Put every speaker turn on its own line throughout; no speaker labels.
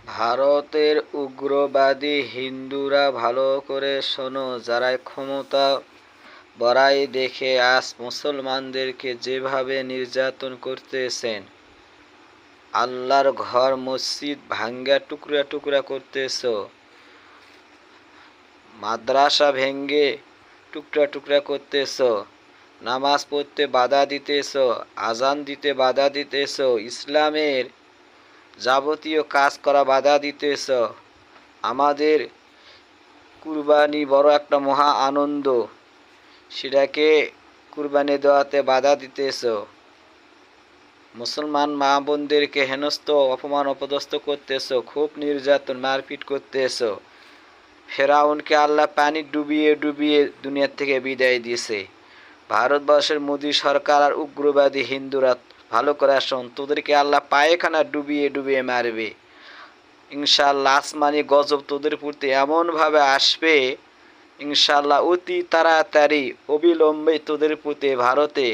ভারতের উগ্রবাদী হিন্দুরা ভালো করে শোনো, যারা ক্ষমতা বড়াই দেখে আজ মুসলমানদেরকে যেভাবে নির্যাতন করতেছেন, আল্লাহর ঘর মসজিদ ভাঙ্গা টুকরা টুকরা করতেছ, মাদ্রাসা ভেঙ্গে টুকরা টুকরা করতেছ, নামাজ পড়তে বাধা দিতেছ, আজান দিতে বাধা দিতেছ, ইসলামের যাবতীয় কাজ করা বাধা দিতেছ। আমাদের কুরবানি বড় একটা মহা আনন্দ, সেটাকে কুরবানি দেওয়াতে বাধা দিতেছ। মুসলমান মা বোনদেরকে হেনস্থ অপমান অপদস্থ করতেছ, খুব নির্যাতন মারপিট করতেছ। ফেরাউনকে আল্লাহ পানি ডুবিয়ে ডুবিয়ে দুনিয়ার থেকে বিদায় দিয়েছে। ভারতবর্ষের মোদী সরকার আর উগ্রবাদী হিন্দুরা ভালো করে শোন, তোদেরকে আল্লাহ পায়খানা ডুবিয়ে ডুবিয়ে মারবে ইনশাআল্লাহ। আসমানি গজব তোদের প্রতি এমনভাবে আসবে ইনশাআল্লাহ, অতি তাড়াতাড়ি অবিলম্বে তোদের প্রতি ভারতে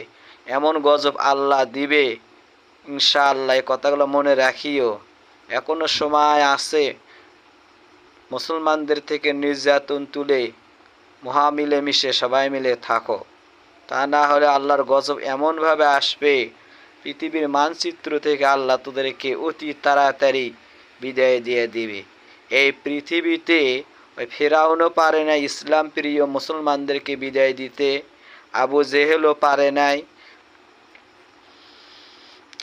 এমন গজব আল্লাহ দিবে ইনশাআল্লাহ। এই কথাগুলো মনে রাখিও, এখনো সময় আছে মুসলমানদের থেকে নির্যাতন তুলে মহা মিলেমিশে সবাই মিলে থাকো, তা না হলে আল্লাহর গজব এমনভাবে আসবে, পৃথিবীর মানচিত্র থেকে আল্লাহ তোদেরকে অতি তাড়াতাড়ি বিদায় দিয়ে দিবে। এই পৃথিবীতে ওই ফেরাউনও পারে না ইসলাম প্রিয় মুসলমানদেরকে বিদায় দিতে, আবু জেহেলও পারে নাই,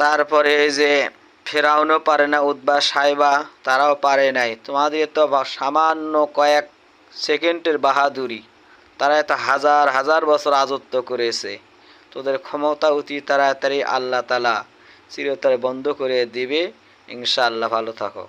তারপরে যে ফেরাউনও পারে না, উতবা সাইবা তারাও পারে নাই। তোমাদের তো সামান্য কয়েক সেকেন্ডের বাহাদুরি, তারা এত হাজার হাজার বছর রাজত্ব করেছে। তোদের ক্ষমতা অতি তাড়াতাড়ি আল্লাহ তাআলা চিরতরে বন্ধ করে দিবে ইনশাআল্লাহ। ভালো থাকো।